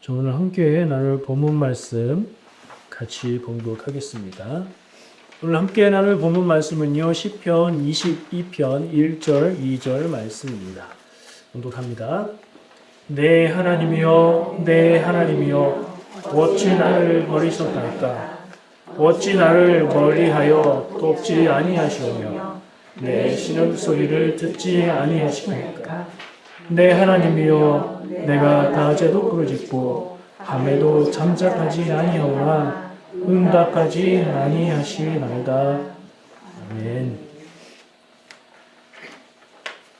자, 오늘 함께 나눌 본문 말씀 같이 봉독하겠습니다. 오늘 함께 나눌 본문 말씀은요, 시편 22편 1절, 2절 말씀입니다. 봉독합니다. 내 하나님이여, 내 하나님이여, 어찌 나를 버리셨나이까? 어찌 나를 멀리하여 돕지 아니하시오며 내 신음소리를 듣지 아니하시나이까? 내 하나님이여, 내가 낮에도 부르짖고 밤에도 잠잠하지 아니하오나 응답하지 아니하시나이다. 아멘.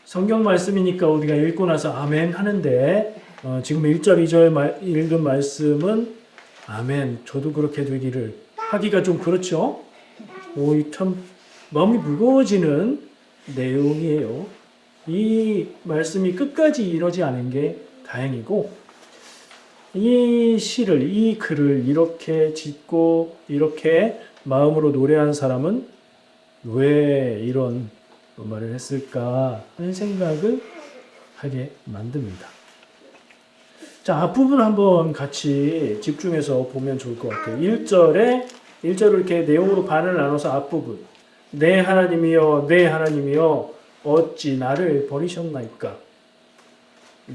성경 말씀이니까 우리가 읽고 나서 아멘 하는데 지금 1절, 2절 읽은 말씀은 아멘, 저도 그렇게 되기를 하기가 좀 그렇죠? 참 마음이 무거워지는 내용이에요. 이 말씀이 끝까지 이러지 않은 게 다행이고, 이 시를, 이 글을 이렇게 짓고 이렇게 마음으로 노래한 사람은 왜 이런 말을 했을까 하는 생각을 하게 만듭니다. 자, 앞부분 한번 같이 집중해서 보면 좋을 것 같아요. 1절을 이렇게 내용으로 반을 나눠서 앞부분, 내 하나님이여, 내 하나님이여, 어찌 나를 버리셨나이까?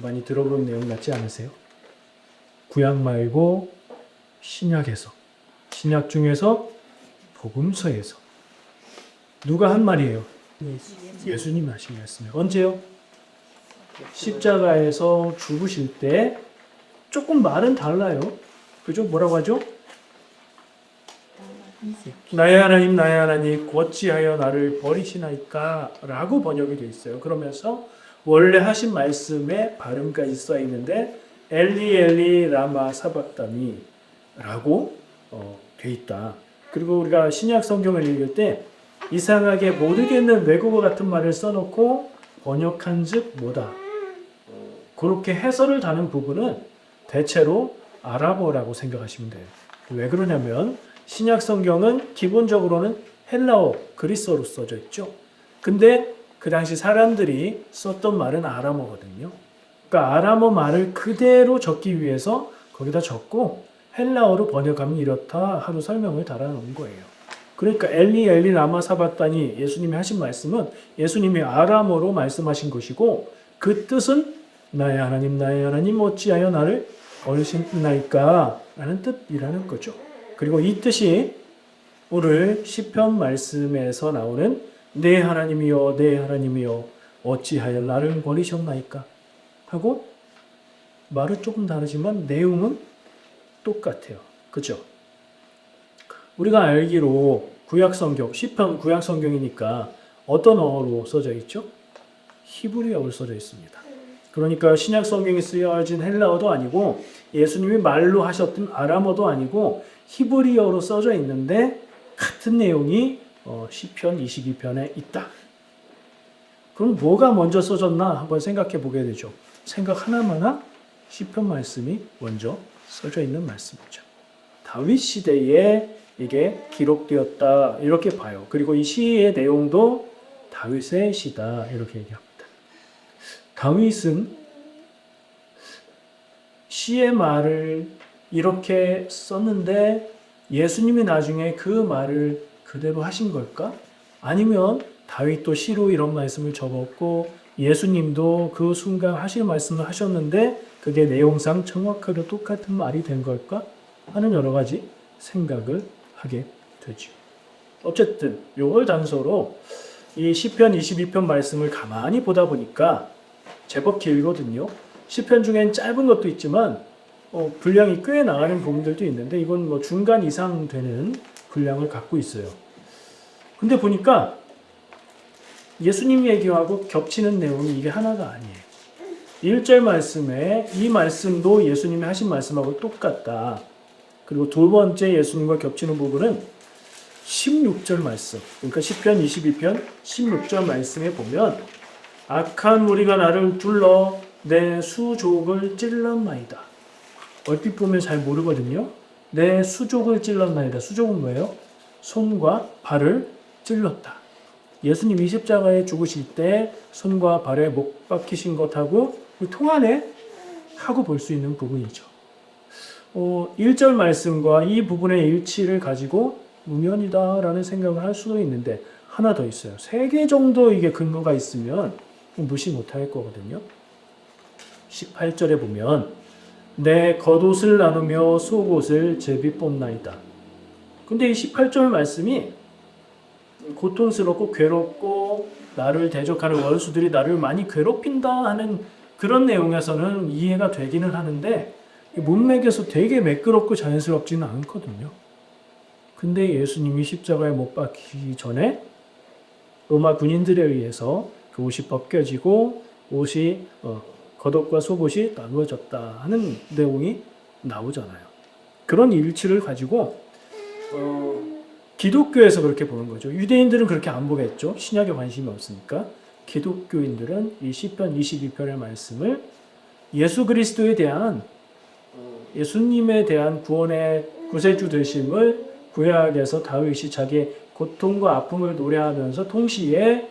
많이 들어본 내용 같지 않으세요? 구약 말고 신약에서, 신약 중에서 복음서에서 누가 한 말이에요? 예수님이 하신 말씀이에요. 언제요? 십자가에서 죽으실 때 조금 말은 달라요. 그죠? 뭐라고 하죠? 나의 하나님, 나의 하나님, 어찌하여 나를 버리시나이까? 라고 번역이 되어 있어요. 그러면서 원래 하신 말씀에 발음까지 써 있는데 엘리 엘리 라마 사박다니 라고 되어 있다. 그리고 우리가 신약 성경을 읽을 때 이상하게 모르겠는 외국어 같은 말을 써놓고 번역한 즉 뭐다. 그렇게 해설을 다는 부분은 대체로 아랍어라고 생각하시면 돼요. 왜 그러냐면 신약 성경은 기본적으로는 헬라어, 그리스어로 써져 있죠. 근데 그 당시 사람들이 썼던 말은 아람어거든요. 그러니까 아람어 말을 그대로 적기 위해서 거기다 적고 헬라어로 번역하면 이렇다 하루 설명을 달아놓은 거예요. 그러니까 엘리 엘리 라마 사박다니 예수님이 하신 말씀은 예수님이 아람어로 말씀하신 것이고 그 뜻은 나의 하나님 어찌하여 나를 버리시나이까 라는 뜻이라는 거죠. 그리고 이 뜻이 오늘 시편 말씀에서 나오는 내 하나님이여, 내 하나님이여, 어찌하여 나를 버리셨나이까 하고 말은 조금 다르지만 내용은 똑같아요. 그죠? 우리가 알기로 구약성경, 시편 구약성경이니까 어떤 어로 써져 있죠? 히브리어로 써져 있습니다. 그러니까 신약성경에 쓰여진 헬라어도 아니고 예수님이 말로 하셨던 아람어도 아니고 히브리어로 써져 있는데 같은 내용이 시편 22편에 있다. 그럼 뭐가 먼저 써졌나 한번 생각해 보게 되죠. 생각 하나마나 시편 말씀이 먼저 써져 있는 말씀이죠. 다윗 시대에 이게 기록되었다 이렇게 봐요. 그리고 이 시의 내용도 다윗의 시다 이렇게 얘기합니다. 다윗은 시의 말을 이렇게 썼는데 예수님이 나중에 그 말을 그대로 하신 걸까? 아니면 다윗도 시로 이런 말씀을 적었고 예수님도 그 순간 하실 말씀을 하셨는데 그게 내용상 정확하게 똑같은 말이 된 걸까? 하는 여러 가지 생각을 하게 되죠. 어쨌든 이걸 단서로 이 시편 22편 말씀을 가만히 보다 보니까 제법 길거든요. 시편 중엔 짧은 것도 있지만 분량이 꽤 나가는 부분들도 있는데 이건 뭐 중간 이상 되는 분량을 갖고 있어요. 근데 보니까 예수님 얘기하고 겹치는 내용이 이게 하나가 아니에요. 1절 말씀에 이 말씀도 예수님이 하신 말씀하고 똑같다. 그리고 두 번째 예수님과 겹치는 부분은 16절 말씀. 그러니까 시편 22편 16절 말씀에 보면 악한 무리가 나를 둘러 내 수족을 찔렀나이다. 얼핏 보면 잘 모르거든요. 내 수족을 찔렀나이다. 수족은 뭐예요? 손과 발을 찔렀다. 예수님이 십자가에 죽으실 때 손과 발에 못 박히신 것하고 통하네 하고 볼 수 있는 부분이죠. 1절 말씀과 이 부분의 일치를 가지고 우연이다라는 생각을 할 수도 있는데 하나 더 있어요. 3개 정도 이게 근거가 있으면 무시 못할 거거든요. 18절에 보면 내 겉옷을 나누며 속옷을 제비 뽑나이다. 근데 이 18절 말씀이 고통스럽고 괴롭고 나를 대적하는 원수들이 나를 많이 괴롭힌다 하는 그런 내용에서는 이해가 되기는 하는데 문맥에서 되게 매끄럽고 자연스럽지는 않거든요. 근데 예수님이 십자가에 못 박히기 전에 로마 군인들에 의해서 그 옷이 벗겨지고 옷이 겉옷과 속옷이 나누어졌다 하는 내용이 나오잖아요. 그런 일치를 가지고 기독교에서 그렇게 보는 거죠. 유대인들은 그렇게 안 보겠죠. 신약에 관심이 없으니까. 기독교인들은 이 시편 22편의 말씀을 예수 그리스도에 대한 예수님에 대한 구원의 구세주 되심을 구약에서 다윗이 자기의 고통과 아픔을 노래하면서 동시에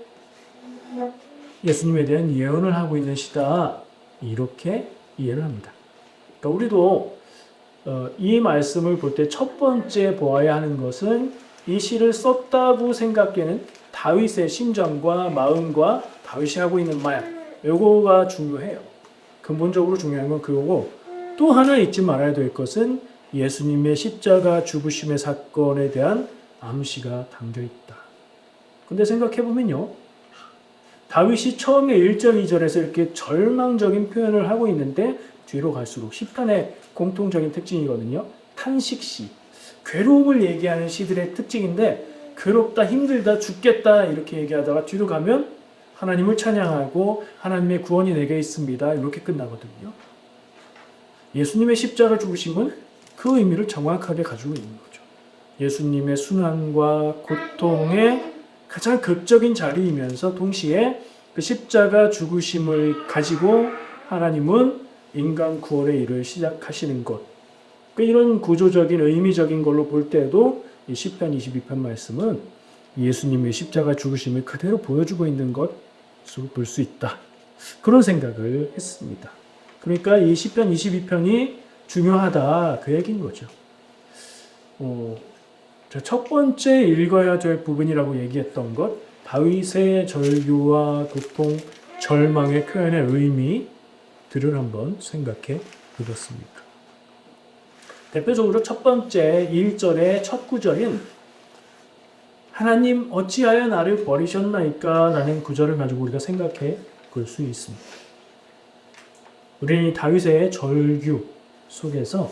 예수님에 대한 예언을 하고 있는 시다. 이렇게 이해를 합니다. 그러니까 우리도 이 말씀을 볼 때 첫 번째 보아야 하는 것은 이 시를 썼다고 생각되는 다윗의 심정과 마음과 다윗이 하고 있는 말, 요거가 중요해요. 근본적으로 중요한 건 그거고 또 하나 잊지 말아야 될 것은 예수님의 십자가 죽으심의 사건에 대한 암시가 담겨 있다. 근데 생각해보면요. 다윗이 처음에 1절, 2절에서 이렇게 절망적인 표현을 하고 있는데 뒤로 갈수록 시편의 공통적인 특징이거든요. 탄식시, 괴로움을 얘기하는 시들의 특징인데 괴롭다, 힘들다, 죽겠다 이렇게 얘기하다가 뒤로 가면 하나님을 찬양하고 하나님의 구원이 내게 있습니다. 이렇게 끝나거든요. 예수님의 십자가 죽으심은 그 의미를 정확하게 가지고 있는 거죠. 예수님의 순환과 고통의 가장 극적인 자리이면서 동시에 그 십자가 죽으심을 가지고 하나님은 인간 구원의 일을 시작하시는 것. 이런 구조적인 의미적인 걸로 볼 때도 이 시편 22편 말씀은 예수님의 십자가 죽으심을 그대로 보여주고 있는 것으로 볼 수 있다. 그런 생각을 했습니다. 그러니까 이 시편 22편이 중요하다 그 얘기인 거죠. 첫 번째 읽어야 될 부분이라고 얘기했던 것, 다윗의 절규와 고통, 절망의 표현의 의미들을 한번 생각해 보겠습니다. 대표적으로 첫 번째 1절의 첫 구절인 하나님 어찌하여 나를 버리셨나이까 라는 구절을 가지고 우리가 생각해 볼 수 있습니다. 우리는 다윗의 절규 속에서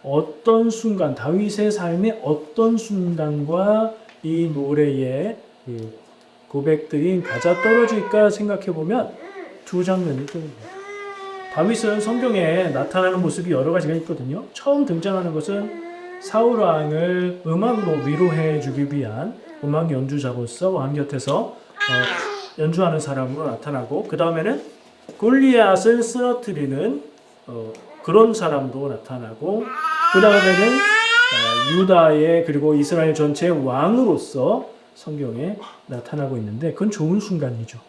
어떤 순간, 다윗의 삶의 어떤 순간과 이 노래의 고백들이 맞아떨어질까 생각해보면 두 장면이 떠오릅니다. 다윗은 성경에 나타나는 모습이 여러 가지가 있거든요. 처음 등장하는 것은 사울 왕을 음악으로 위로해 주기 위한 음악 연주자로서 왕 곁에서 연주하는 사람으로 나타나고 그 다음에는 골리앗을 쓰러뜨리는 그런 사람도 나타나고 그 다음에는 유다의 그리고 이스라엘 전체의 왕으로서 성경에 나타나고 있는데 그건 좋은 순간이죠.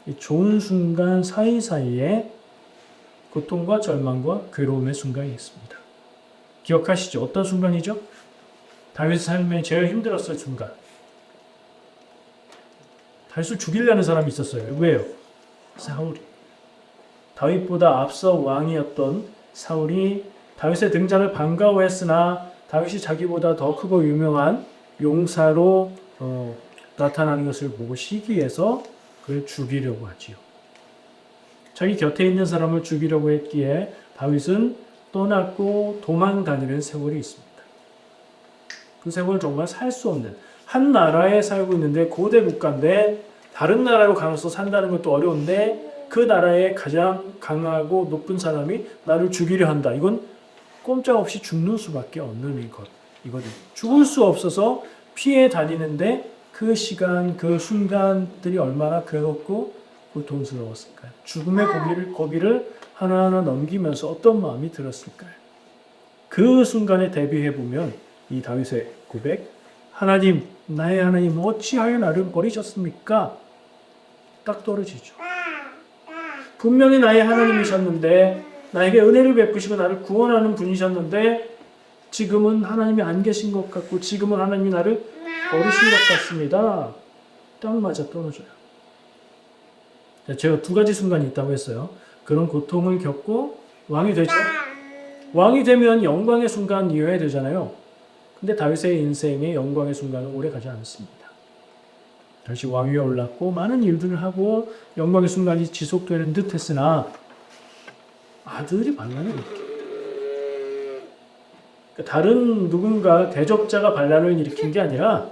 이 좋은 순간 사이사이에 고통과 절망과 괴로움의 순간이 있습니다. 기억하시죠? 어떤 순간이죠? 다윗의 삶에 제일 힘들었을 순간. 다윗을 죽이려는 사람이 있었어요. 왜요? 사울이. 다윗보다 앞서 왕이었던 사울이 다윗의 등장을 반가워했으나 다윗이 자기보다 더 크고 유명한 용사로 나타나는 것을 보고 시기해서 그를 죽이려고 하지요. 자기 곁에 있는 사람을 죽이려고 했기에 다윗은 떠났고 도망다니는 세월이 있습니다. 그 세월 정말 살 수 없는 한 나라에 살고 있는데 고대 국가인데 다른 나라로 가서 산다는 것도 어려운데 그 나라의 가장 강하고 높은 사람이 나를 죽이려 한다. 이건 꼼짝없이 죽는 수밖에 없는 것이거든요. 죽을 수 없어서 피해 다니는데 그 시간, 그 순간들이 얼마나 괴롭고 고통스러웠을까요? 죽음의 고비를 하나하나 넘기면서 어떤 마음이 들었을까요? 그 순간에 대비해보면 이 다윗의 고백, 하나님, 나의 하나님 어찌하여 나를 버리셨습니까? 딱 떨어지죠. 분명히 나의 하나님이셨는데 나에게 은혜를 베푸시고 나를 구원하는 분이셨는데 지금은 하나님이 안 계신 것 같고 지금은 하나님이 나를 버리신 것 같습니다. 딱 맞아 떨어져요. 제가 두 가지 순간이 있다고 했어요. 그런 고통을 겪고 왕이 되죠. 왕이 되면 영광의 순간 이어야 되잖아요. 근데 다윗의 인생의 영광의 순간은 오래 가지 않습니다. 다시 왕위에 올랐고 많은 일들을 하고 영광의 순간이 지속되는 듯 했으나 아들이 반란을 일으켜요. 그러니까 다른 누군가 대적자가 반란을 일으킨 게 아니라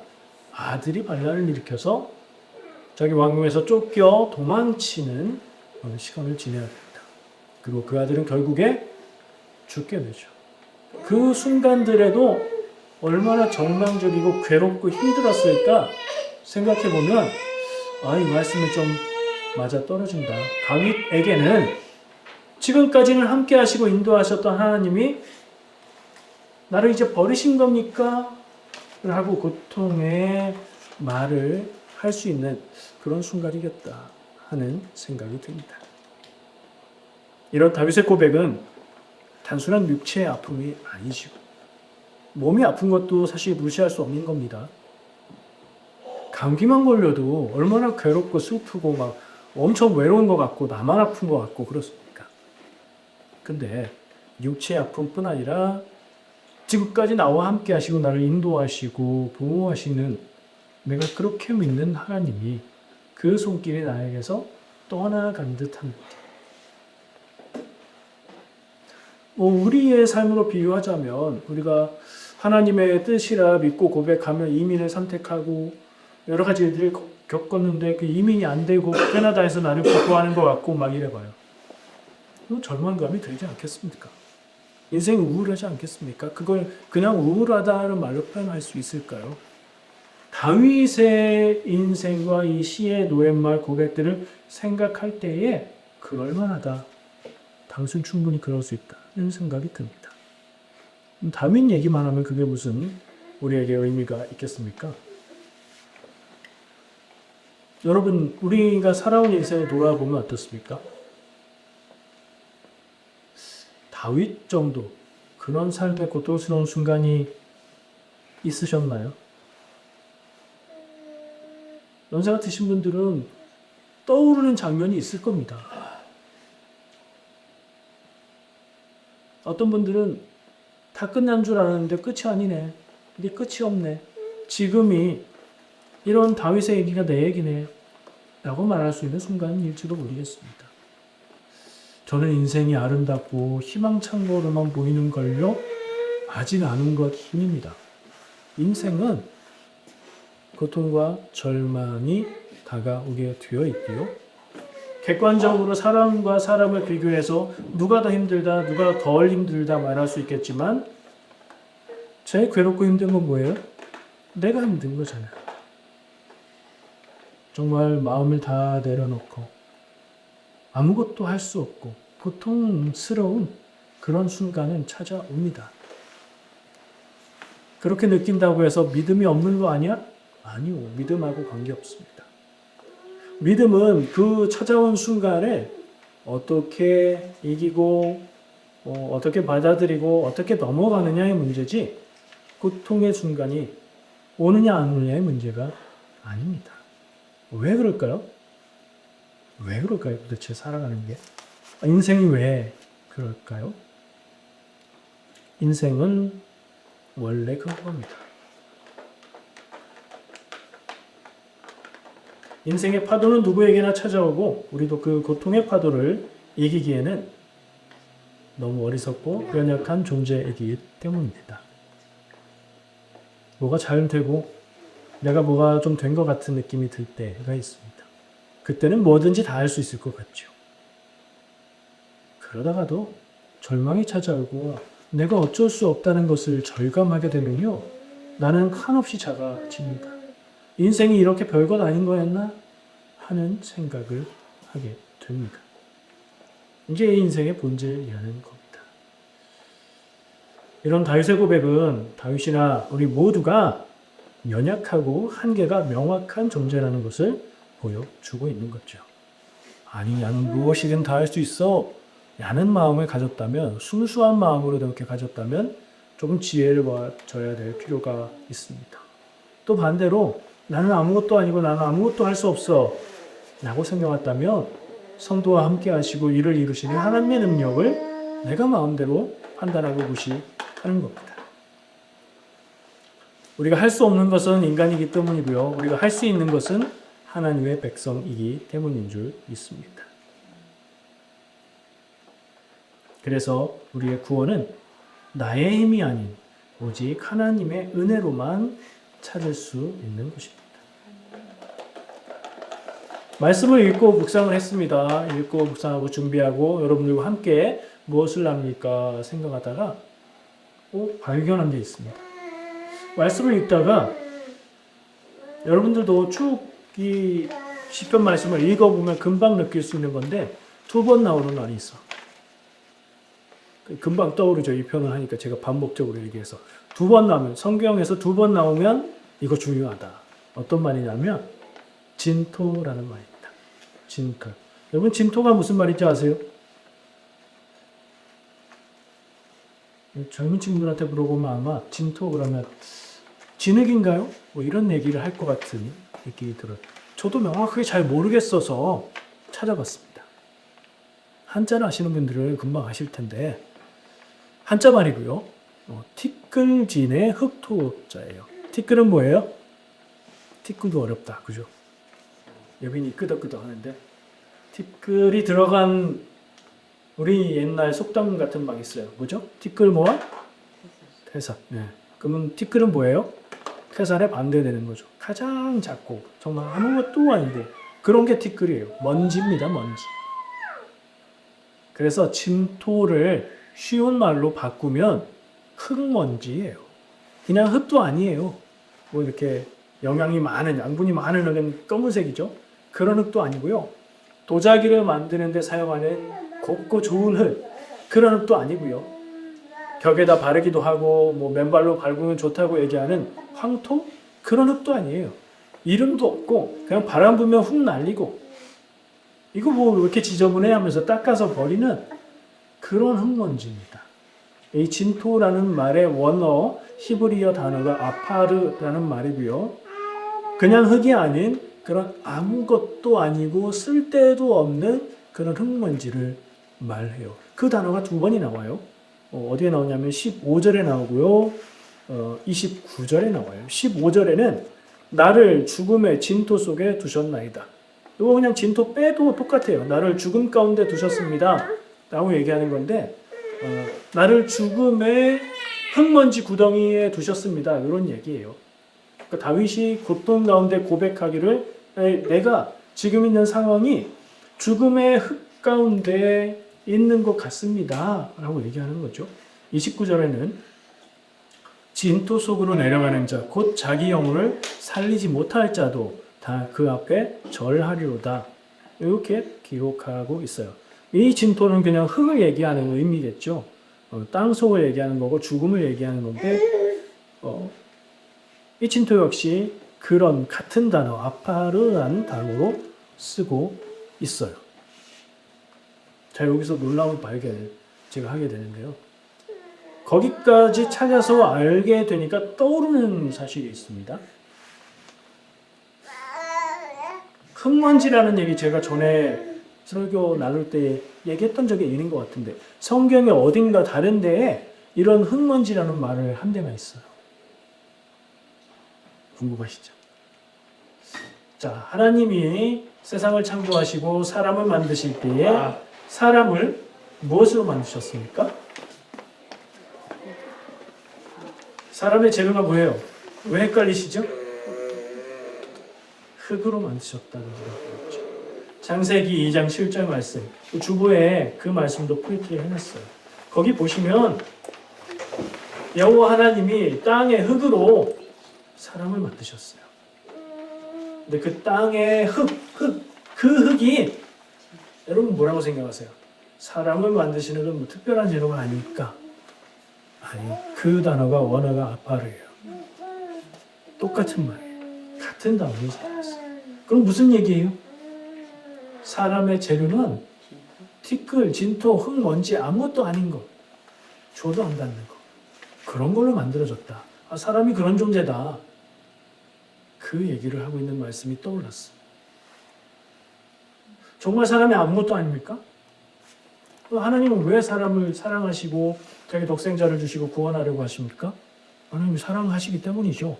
아들이 반란을 일으켜서 자기 왕궁에서 쫓겨 도망치는 시간을 지내야 됩니다. 그리고 그 아들은 결국에 죽게 되죠. 그 순간들에도 얼마나 절망적이고 괴롭고 힘들었을까 생각해보면 이 말씀이 좀 맞아 떨어진다. 다윗에게는 지금까지는 함께 하시고 인도하셨던 하나님이 나를 이제 버리신 겁니까? 라고 고통의 말을 할 수 있는 그런 순간이겠다 하는 생각이 듭니다. 이런 다윗의 고백은 단순한 육체의 아픔이 아니시고 몸이 아픈 것도 사실 무시할 수 없는 겁니다. 감기만 걸려도 얼마나 괴롭고 슬프고 막 엄청 외로운 것 같고 나만 아픈 것 같고 그렇습니까? 근데 육체의 아픔뿐 아니라 지금까지 나와 함께 하시고 나를 인도하시고 보호하시는 내가 그렇게 믿는 하나님이 그 손길이 나에게서 떠나간 듯합니다. 우리의 삶으로 비유하자면 우리가 하나님의 뜻이라 믿고 고백하며 이민을 선택하고 여러 가지 일들을 겪었는데 그 이민이 안 되고 캐나다에서 나를 보호하는 것 같고 막 이래봐요. 절망감이 들지 않겠습니까? 인생이 우울하지 않겠습니까? 그걸 그냥 우울하다는 말로 표현할 수 있을까요? 다윗의 인생과 이 시의 노랫말 고백들을 생각할 때에 그럴만하다. 당신 충분히 그럴 수 있다는 생각이 듭니다. 다윗 얘기만 하면 그게 무슨 우리에게 의미가 있겠습니까? 여러분, 우리가 살아온 인생을 돌아보면 어떻습니까? 다윗 정도 그런 삶의 고통스러운 순간이 있으셨나요? 연세 같으신 분들은 떠오르는 장면이 있을 겁니다. 어떤 분들은 다 끝난 줄 알았는데 끝이 아니네. 이게 끝이 없네. 지금이 이런 다윗의 얘기가 내 얘기네. 라고 말할 수 있는 순간일지도 모르겠습니다. 저는 인생이 아름답고 희망찬 거로만 보이는 걸요. 아직 아는 것뿐입니다. 인생은 고통과 절망이 다가오게 되어 있고요. 객관적으로 사람과 사람을 비교해서 누가 더 힘들다, 누가 덜 힘들다 말할 수 있겠지만 제일 괴롭고 힘든 건 뭐예요? 내가 힘든 거잖아요. 정말 마음을 다 내려놓고 아무것도 할 수 없고 고통스러운 그런 순간은 찾아옵니다. 그렇게 느낀다고 해서 믿음이 없는 거 아니야? 아니요. 믿음하고 관계없습니다. 믿음은 그 찾아온 순간에 어떻게 이기고 어떻게 받아들이고 어떻게 넘어가느냐의 문제지 고통의 순간이 오느냐 안 오느냐의 문제가 아닙니다. 왜 그럴까요? 왜 그럴까요? 도대체 살아가는 게? 인생이 왜 그럴까요? 인생은 원래 그런 겁니다. 인생의 파도는 누구에게나 찾아오고 우리도 그 고통의 파도를 이기기에는 너무 어리석고 연약한 존재이기 때문입니다. 뭐가 잘 되고 내가 뭐가 좀 된 것 같은 느낌이 들 때가 있습니다. 그때는 뭐든지 다 할 수 있을 것 같죠. 그러다가도 절망이 찾아오고 내가 어쩔 수 없다는 것을 절감하게 되면요. 나는 한없이 작아집니다. 인생이 이렇게 별것 아닌 거였나? 하는 생각을 하게 됩니다. 이게 인생의 본질이라는 겁니다. 이런 다윗의 고백은 다윗이나 우리 모두가 연약하고 한계가 명확한 존재라는 것을 보여주고 있는 거죠. 아니, 나는 무엇이든 다 할 수 있어. 라는 마음을 가졌다면, 순수한 마음으로 그렇게 가졌다면 조금 지혜를 봐줘야 될 필요가 있습니다. 또 반대로 나는 아무것도 아니고 나는 아무것도 할 수 없어 라고 생각했다면 성도와 함께 하시고 일을 이루시는 하나님의 능력을 내가 마음대로 판단하고 무시하는 겁니다. 우리가 할 수 없는 것은 인간이기 때문이고요. 우리가 할 수 있는 것은 하나님의 백성이기 때문인 줄 믿습니다. 그래서 우리의 구원은 나의 힘이 아닌 오직 하나님의 은혜로만 찾을 수 있는 것입니다. 말씀을 읽고 묵상을 했습니다. 읽고 묵상하고 준비하고 여러분들과 함께 무엇을 합니까? 생각하다가 발견한 게 있습니다. 말씀을 읽다가 여러분들도 쭉 이 시편 말씀을 읽어보면 금방 느낄 수 있는 건데 2번 나오는 말이 있어. 금방 떠오르죠. 이 표현을 하니까 제가 반복적으로 얘기해서 2번 나오면 성경에서 2번 나오면 이거 중요하다. 어떤 말이냐면 진토라는 말입니다. 진토. 여러분 진토가 무슨 말인지 아세요? 젊은 친구들한테 물어보면 아마 진토 그러면 진흙인가요? 뭐 이런 얘기를 할 것 같은 느낌이 들어요. 저도 명확하게 잘 모르겠어서 찾아봤습니다. 한자를 아시는 분들은 금방 아실 텐데 한자 말이고요. 티끌진의 흑토자예요. 티끌은 뭐예요? 티끌도 어렵다. 그죠? 여빈이 끄덕끄덕 하는데 티끌이 들어간 우리 옛날 속담 같은 말 있어요. 뭐죠? 티끌 뭐와? 태산. 네. 그러면 티끌은 뭐예요? 태산에 반대되는 거죠. 가장 작고 정말 아무것도 아닌데 그런 게 티끌이에요. 먼지입니다. 먼지. 그래서 진토를 쉬운 말로 바꾸면 흙먼지예요. 그냥 흙도 아니에요. 뭐 이렇게 영양이 많은 양분이 많은 흙은 검은색이죠. 그런 흙도 아니고요. 도자기를 만드는 데 사용하는 곱고 좋은 흙 그런 흙도 아니고요. 벽에다 바르기도 하고 뭐 맨발로 밟으면 좋다고 얘기하는 황토 그런 흙도 아니에요. 이름도 없고 그냥 바람 불면 훅 날리고 이거 뭐 왜 이렇게 지저분해 하면서 닦아서 버리는 그런 흙먼지입니다. 이 진토라는 말의 원어 히브리어 단어가 아파르라는 말이고요. 그냥 흙이 아닌 그런 아무것도 아니고 쓸데도 없는 그런 흙먼지를 말해요. 그 단어가 2번이 나와요. 어디에 나오냐면 15절에 나오고요. 29절에 나와요. 15절에는 나를 죽음의 진토 속에 두셨나이다. 이거 그냥 진토 빼도 똑같아요. 나를 죽음 가운데 두셨습니다. 라고 얘기하는 건데 나를 죽음의 흙먼지 구덩이에 두셨습니다. 이런 얘기예요. 그러니까 다윗이 고통 가운데 고백하기를 내가 지금 있는 상황이 죽음의 흙 가운데 있는 것 같습니다. 라고 얘기하는 거죠. 29절에는 진토 속으로 내려가는 자, 곧 자기 영혼을 살리지 못할 자도 다 그 앞에 절하리로다. 이렇게 기록하고 있어요. 이 진토는 그냥 흙을 얘기하는 의미겠죠. 땅 속을 얘기하는 거고 죽음을 얘기하는 건데 이 진토 역시 그런 같은 단어, 아파르라는 단어로 쓰고 있어요. 자, 여기서 놀라운 발견을 제가 하게 되는데요. 거기까지 찾아서 알게 되니까 떠오르는 사실이 있습니다. 흙먼지라는 얘기 제가 전에 설교 나눌 때 얘기했던 적이 있는 것 같은데 성경의 어딘가 다른 데에 이런 흙먼지라는 말을 한 데가 있어요. 궁금하시죠? 자, 하나님이 세상을 창조하시고 사람을 만드실 때에 사람을 무엇으로 만드셨습니까? 사람의 재료가 뭐예요? 왜 헷갈리시죠? 흙으로 만드셨다는 얘기죠. 창세기 2장 7절 말씀. 주보에 그 말씀도 프린트를 해놨어요. 거기 보시면 여호와 하나님이 땅의 흙으로 사람을 만드셨어요. 근데 그 땅의 그 흙이 여러분 뭐라고 생각하세요? 사람을 만드시는 건 뭐 특별한 재료가 아닐까? 아니, 그 단어가 원어가 아파르예요. 똑같은 말이에요. 같은 단어를 사용했어요. 그럼 무슨 얘기예요? 사람의 재료는 티끌, 진토, 흙, 먼지 아무것도 아닌 것, 줘도 안 닿는 것, 그런 걸로 만들어졌다. 아, 사람이 그런 존재다. 그 얘기를 하고 있는 말씀이 떠올랐어. 정말 사람이 아무것도 아닙니까? 하나님은 왜 사람을 사랑하시고 자기 독생자를 주시고 구원하려고 하십니까? 하나님이 사랑하시기 때문이죠.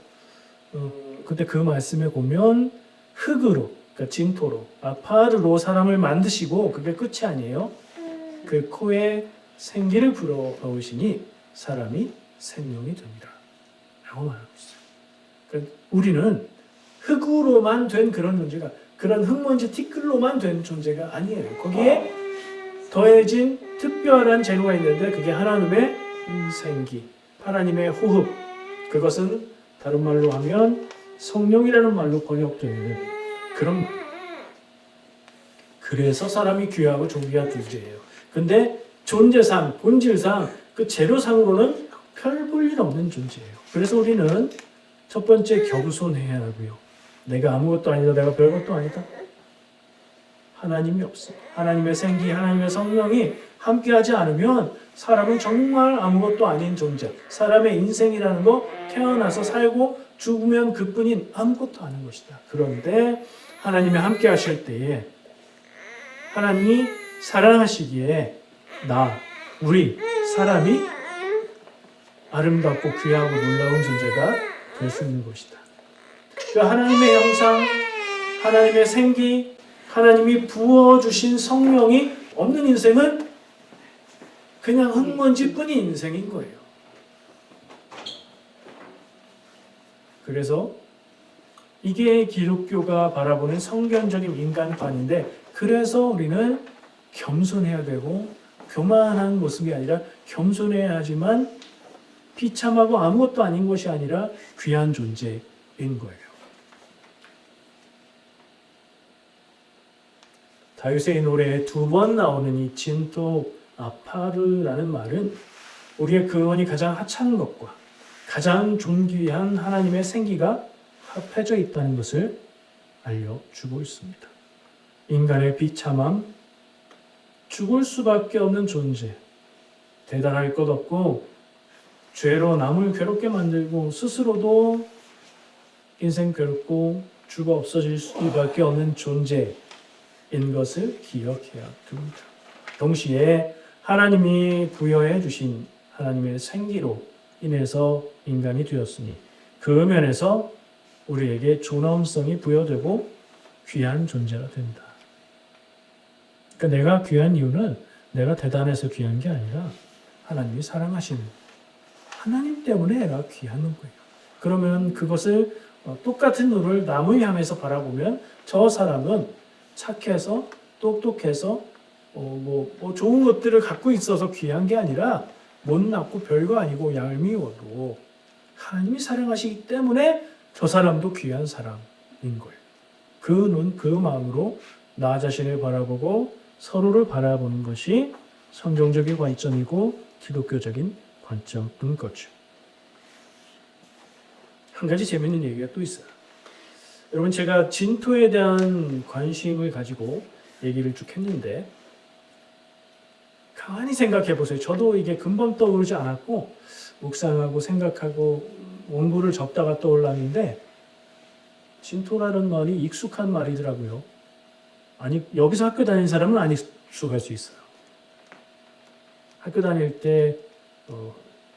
근데 그 말씀에 보면 흙으로, 그러니까 진토로, 아파르로 사람을 만드시고 그게 끝이 아니에요. 그 코에 생기를 불어넣으시니 사람이 생명이 됩니다. 라고 말하고 있어요. 그러니까 우리는 흙으로만 된 그런 존재가, 그런 흙먼지 티끌로만 된 존재가 아니에요. 거기에 더해진 특별한 재료가 있는데 그게 하나님의 생기, 하나님의 호흡. 그것은 다른 말로 하면 성령이라는 말로 번역되는 그런 말. 그래서 사람이 귀하고 존귀한 존재예요. 근데 존재상, 본질상, 그 재료상으로는 별 볼 일 없는 존재예요. 그래서 우리는 첫 번째 겸손해야 하고요. 내가 아무것도 아니다, 내가 별것도 아니다. 하나님이 없어. 하나님의 생기, 하나님의 성령이 함께하지 않으면 사람은 정말 아무것도 아닌 존재. 사람의 인생이라는 거 태어나서 살고 죽으면 그뿐인 아무것도 아닌 것이다. 그런데 하나님이 함께하실 때에 하나님이 사랑하시기에 우리 사람이 아름답고 귀하고 놀라운 존재가 될 수 있는 것이다. 그 하나님의 형상, 하나님의 생기, 하나님이 부어주신 성령이 없는 인생은 그냥 흙먼지뿐인 인생인 거예요. 그래서 이게 기독교가 바라보는 성경적인 인간관인데, 그래서 우리는 겸손해야 되고 교만한 모습이 아니라 겸손해야 하지만 비참하고 아무것도 아닌 것이 아니라 귀한 존재인 거예요. 다윗의 노래에 2번 나오는 이 진토 아파르라는 말은 우리의 근원이 가장 하찮은 것과 가장 존귀한 하나님의 생기가 합해져 있다는 것을 알려주고 있습니다. 인간의 비참함, 죽을 수밖에 없는 존재, 대단할 것 없고 죄로 남을 괴롭게 만들고 스스로도 인생 괴롭고 죽어 없어질 수밖에 없는 존재인 것을 기억해야 됩니다. 동시에 하나님이 부여해 주신 하나님의 생기로 인해서 인간이 되었으니 그 면에서 우리에게 존엄성이 부여되고 귀한 존재가 된다. 그러니까 내가 귀한 이유는 내가 대단해서 귀한 게 아니라 하나님이 사랑하시는 하나님 때문에 내가 귀한 거예요. 그러면 그것을 똑같은 눈을 남을 향해서 바라보면 저 사람은 착해서 똑똑해서 좋은 것들을 갖고 있어서 귀한 게 아니라 못났고 별거 아니고 얄미워도 하나님이 사랑하시기 때문에 저 사람도 귀한 사람인 거예요. 그 눈, 그 마음으로 나 자신을 바라보고 서로를 바라보는 것이 성경적인 관점이고 기독교적인 관점인 거죠. 한 가지 재미있는 얘기가 또 있어요. 여러분, 제가 진토에 대한 관심을 가지고 얘기를 쭉 했는데 가만히 생각해 보세요. 저도 이게 금방 떠오르지 않았고 묵상하고 생각하고 원고를 적다가 떠올랐는데 진토라는 말이 익숙한 말이더라고요. 아니, 여기서 학교 다니는 사람은 안 익숙할 수 있어요. 학교 다닐 때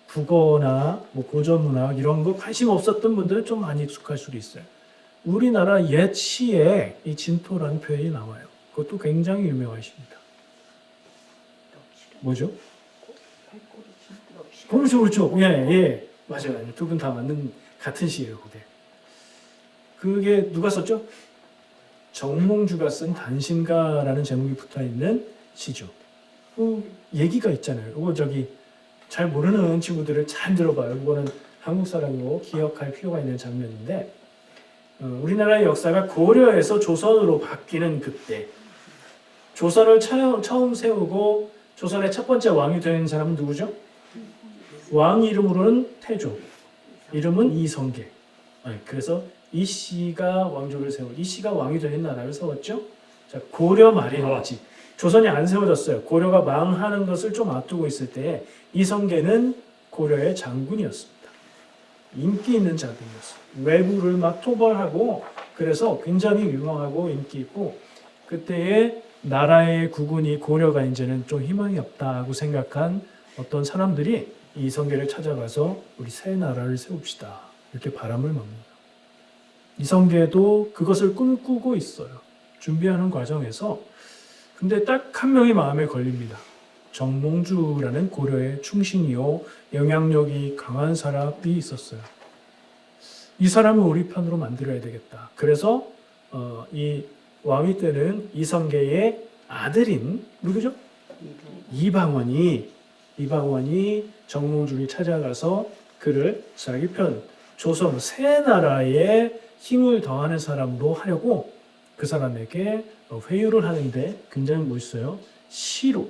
국어나 고전문학 이런 거 관심 없었던 분들은 좀 안 익숙할 수도 있어요. 우리나라 옛 시에 이 진토라는 표현이 나와요. 그것도 굉장히 유명하십니다. 뭐죠? 그렇죠. 예. 맞아요. 두 분 다 맞는 같은 시예요, 그게. 그게 누가 썼죠? 정몽주가 쓴 단신가라는 제목이 붙어있는 시죠. 그 얘기가 있잖아요. 이거 잘 모르는 친구들을 잘 들어봐요. 이거는 한국 사람이고 기억할 필요가 있는 장면인데 우리나라의 역사가 고려에서 조선으로 바뀌는 그때 조선을 처음 세우고 조선의 첫 번째 왕이 된 사람은 누구죠? 왕 이름으로는 태조, 이름은 이성계. 그래서 이씨가 왕조를 세우고 이씨가 왕이 되는 나라를 세웠죠. 자, 고려 말에 나왔지. 조선이 안 세워졌어요. 고려가 망하는 것을 좀 앞두고 있을 때 이성계는 고려의 장군이었습니다. 인기 있는 장군이었어요. 왜구를 막 토벌하고 그래서 굉장히 유명하고 인기 있고 그때의 나라의 국군이 고려가 이제는 좀 희망이 없다고 생각한 어떤 사람들이 이성계를 찾아가서 우리 새 나라를 세웁시다. 이렇게 바람을 멉니다. 이성계도 그것을 꿈꾸고 있어요. 준비하는 과정에서 근데 딱 한 명이 마음에 걸립니다. 정몽주라는 고려의 충신이요 영향력이 강한 사람이 있었어요. 이 사람을 우리 편으로 만들어야 되겠다. 그래서 이 왕위 때는 이성계의 아들인 누구죠? 이방원이 정몽주를 찾아가서 그를 자기 편 조선 새 나라에 힘을 더하는 사람으로 하려고 그 사람에게 회유를 하는데 굉장히 멋있어요. 시로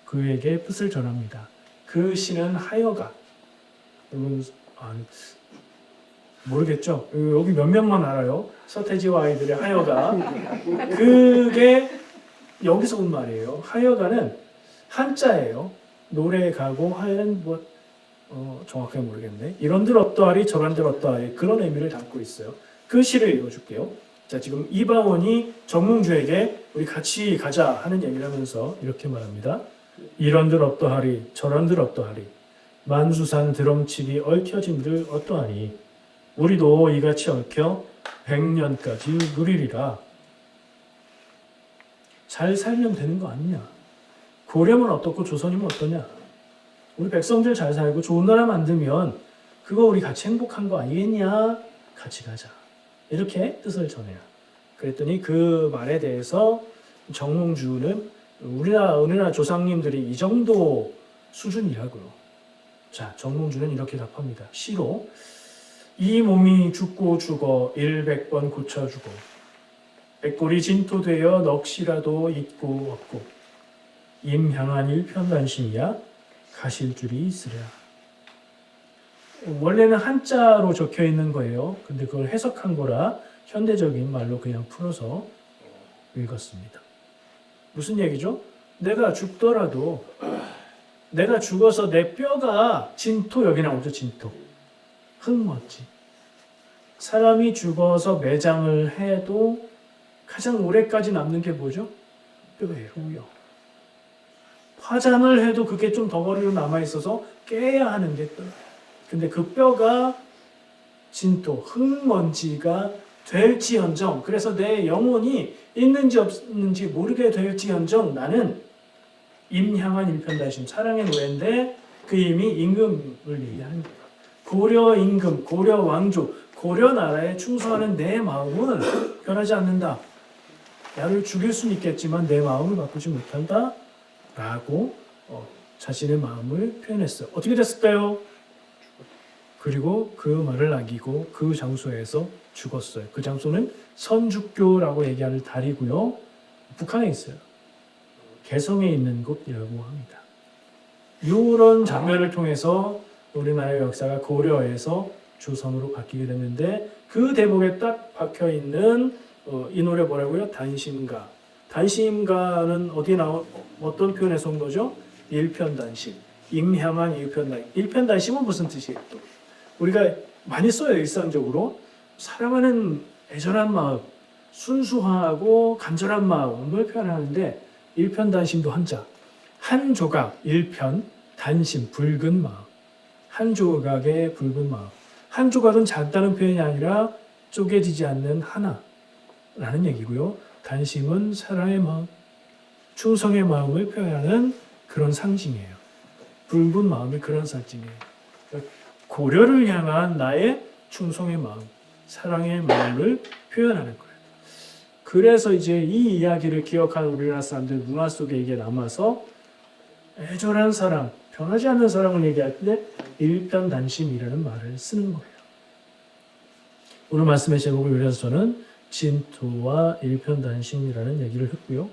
그에게 뜻을 전합니다. 그 시는 하여가 여러분 모르겠죠? 여기 몇 명만 알아요. 서태지와 아이들의 하여가 그게 여기서 온 말이에요. 하여가는 한자예요. 노래 가고 하여는 정확하게 모르겠네. 이런들 어떠하리 저런들 어떠하리 그런 의미를 담고 있어요. 그 시를 읽어줄게요. 자, 지금 이방원이 정몽주에게 우리 같이 가자 하는 얘기를 하면서 이렇게 말합니다. 이런들 어떠하리 저런들 어떠하리 만수산 드럼치기 얽혀짐들 어떠하니 우리도 이같이 얽혀 100년까지 누리리라. 잘 살면 되는 거 아니냐. 고려면 어떻고 조선이면 어떠냐. 우리 백성들 잘 살고 좋은 나라 만들면 그거 우리 같이 행복한 거 아니겠냐. 같이 가자. 이렇게 뜻을 전해요. 그랬더니 그 말에 대해서 정몽주는 우리나라 조상님들이 이 정도 수준이라고요. 자, 정몽주는 이렇게 답합니다. 시로 이 몸이 죽고 죽어 100번 고쳐주고 백골이 진토되어 넋이라도 있고 없고 임향한 일편단심이야 가실 줄이 있으랴. 원래는 한자로 적혀 있는 거예요. 근데 그걸 해석한 거라 현대적인 말로 그냥 풀어서 읽었습니다. 무슨 얘기죠? 내가 죽더라도 내가 죽어서 내 뼈가 진토 여기 나오죠. 진토. 흙먼지. 사람이 죽어서 매장을 해도 가장 오래까지 남는 게 뭐죠? 뼈예요. 화장을 해도 그게 좀 덩어리로 남아있어서 깨야 하는데 근데 그 뼈가 진토, 흙먼지가 될지언정 그래서 내 영혼이 있는지 없는지 모르게 될지언정 나는 임향한 일편단심 사랑의 노예인데 그 임이 임금을 얘기하는 거예요. 고려 임금, 고려 왕조, 고려 나라에 충성하는 내 마음은 변하지 않는다. 나를 죽일 수는 있겠지만 내 마음을 바꾸지 못한다. 라고 자신의 마음을 표현했어요. 어떻게 됐을까요? 그리고 그 말을 남기고 그 장소에서 죽었어요. 그 장소는 선주교라고 얘기하는 달이고요. 북한에 있어요. 개성에 있는 곳이라고 합니다. 이런 장면을 통해서 우리나라의 역사가 고려에서 조선으로 바뀌게 됐는데 그 대목에 딱 박혀있는 이 노래 뭐라고요? 단심가. 단심가는 어떤 표현에서 온 거죠? 일편단심. 임향한 일편단심. 일편단심은 무슨 뜻이에요? 또? 우리가 많이 써요. 일상적으로. 사랑하는 애절한 마음, 순수하고 간절한 마음을 표현하는데 일편단심도 한자. 한 조각, 일편, 단심, 붉은 마음. 한 조각의 붉은 마음. 한 조각은 작다는 표현이 아니라 쪼개지지 않는 하나라는 얘기고요. 단심은 사랑의 마음, 충성의 마음을 표현하는 그런 상징이에요. 붉은 마음이 그런 상징이에요. 고려를 향한 나의 충성의 마음, 사랑의 마음을 표현하는 거예요. 그래서 이제 이 이야기를 기억하는 우리나라 사람들 문화 속에 이게 남아서 애절한 사랑, 변하지 않는 사랑을 얘기할 때 일편단심이라는 말을 쓰는 거예요. 오늘 말씀의 제목을 위해서 저는 진토와 일편단심이라는 얘기를 했고요.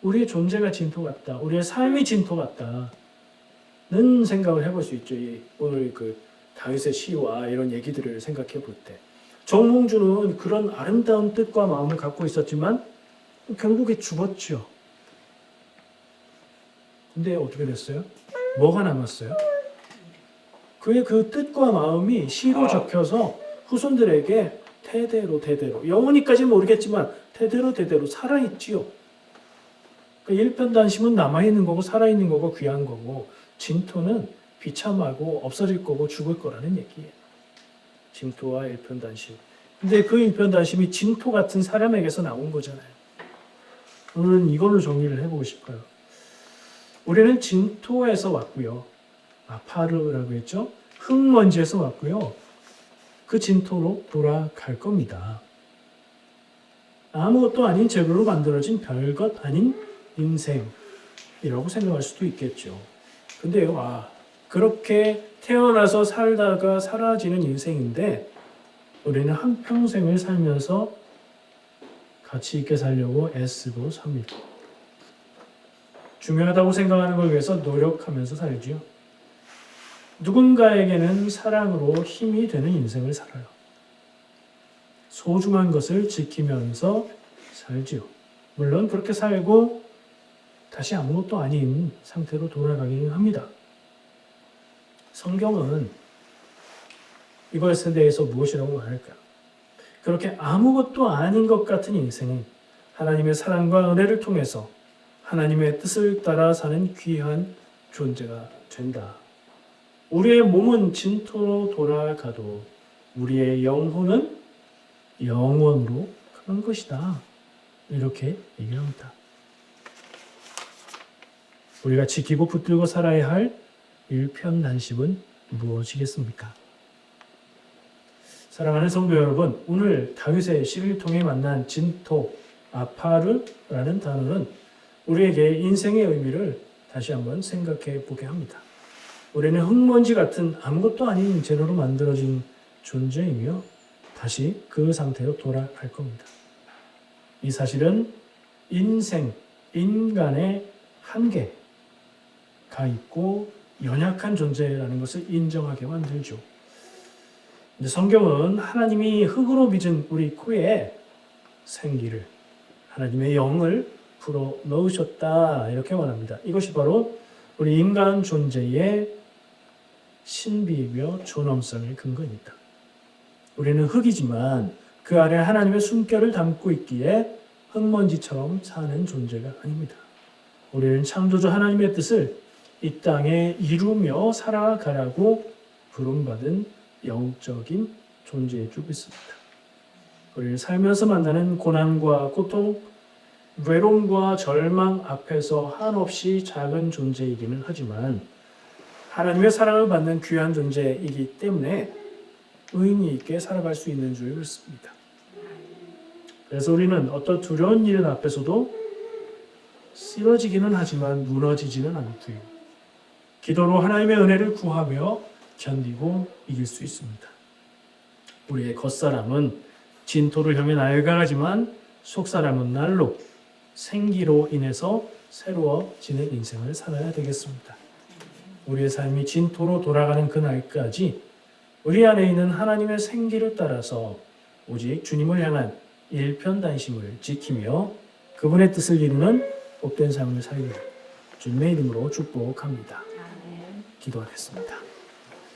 우리의 존재가 진토 같다. 우리의 삶이 진토 같다는 생각을 해볼 수 있죠. 오늘 그 다윗의 시와 이런 얘기들을 생각해 볼 때. 정몽주는 그런 아름다운 뜻과 마음을 갖고 있었지만 결국에 죽었죠. 근데 어떻게 됐어요? 뭐가 남았어요? 그의 그 뜻과 마음이 시로 적혀서 후손들에게 대대로 영원히까지는 모르겠지만 대대로 살아있지요. 그러니까 일편단심은 남아있는 거고 살아있는 거고 귀한 거고 진토는 비참하고 없어질 거고 죽을 거라는 얘기예요. 진토와 일편단심. 근데 그 일편단심이 진토 같은 사람에게서 나온 거잖아요. 오늘은 이걸로 정리를 해보고 싶어요. 우리는 진토에서 왔고요. 아파르라고 했죠. 흙먼지에서 왔고요. 그 진토로 돌아갈 겁니다. 아무것도 아닌 재료로 만들어진 별것 아닌 인생이라고 생각할 수도 있겠죠. 근데요, 그렇게 태어나서 살다가 사라지는 인생인데 우리는 한평생을 살면서 가치 있게 살려고 애쓰고 삽니다. 중요하다고 생각하는 걸 위해서 노력하면서 살지요. 누군가에게는 사랑으로 힘이 되는 인생을 살아요. 소중한 것을 지키면서 살지요. 물론 그렇게 살고 다시 아무것도 아닌 상태로 돌아가기는 합니다. 성경은 이것에 대해서 무엇이라고 말할까요? 그렇게 아무것도 아닌 것 같은 인생은 하나님의 사랑과 은혜를 통해서 하나님의 뜻을 따라 사는 귀한 존재가 된다. 우리의 몸은 진토로 돌아가도 우리의 영혼은 영원으로 가는 것이다. 이렇게 얘기합니다. 우리가 지키고 붙들고 살아야 할 일편단심은 무엇이겠습니까? 사랑하는 성도 여러분, 오늘 다윗의 시를 통해 만난 진토, 아파르라는 단어는 우리에게 인생의 의미를 다시 한번 생각해 보게 합니다. 우리는 흙먼지 같은 아무것도 아닌 재료로 만들어진 존재이며 다시 그 상태로 돌아갈 겁니다. 이 사실은 인간의 한계가 있고 연약한 존재라는 것을 인정하게 만들죠. 근데 성경은 하나님이 흙으로 빚은 우리 코에 생기를, 하나님의 영을 불어 넣으셨다 이렇게 말합니다. 이것이 바로 우리 인간 존재의 신비이며 존엄성의 근거입니다. 우리는 흙이지만 그 아래 하나님의 숨결을 담고 있기에 흙먼지처럼 사는 존재가 아닙니다. 우리는 창조주 하나님의 뜻을 이 땅에 이루며 살아가라고 부름받은 영적인 존재에 주고 있습니다. 우리는 살면서 만나는 고난과 고통, 외로움과 절망 앞에서 한없이 작은 존재이기는 하지만 하나님의 사랑을 받는 귀한 존재이기 때문에 의미 있게 살아갈 수 있는 줄 믿습니다. 그래서 우리는 어떤 두려운 일 앞에서도 쓰러지기는 하지만 무너지지는 않고요. 기도로 하나님의 은혜를 구하며 견디고 이길 수 있습니다. 우리의 겉사람은 진토를 향해 나아가지만 속사람은 날로 생기로 인해서 새로워지는 인생을 살아야 되겠습니다. 우리의 삶이 진토로 돌아가는 그날까지 우리 안에 있는 하나님의 생기를 따라서 오직 주님을 향한 일편단심을 지키며 그분의 뜻을 이루는 복된 삶을 살기를 주님의 이름으로 축복합니다. 기도하겠습니다.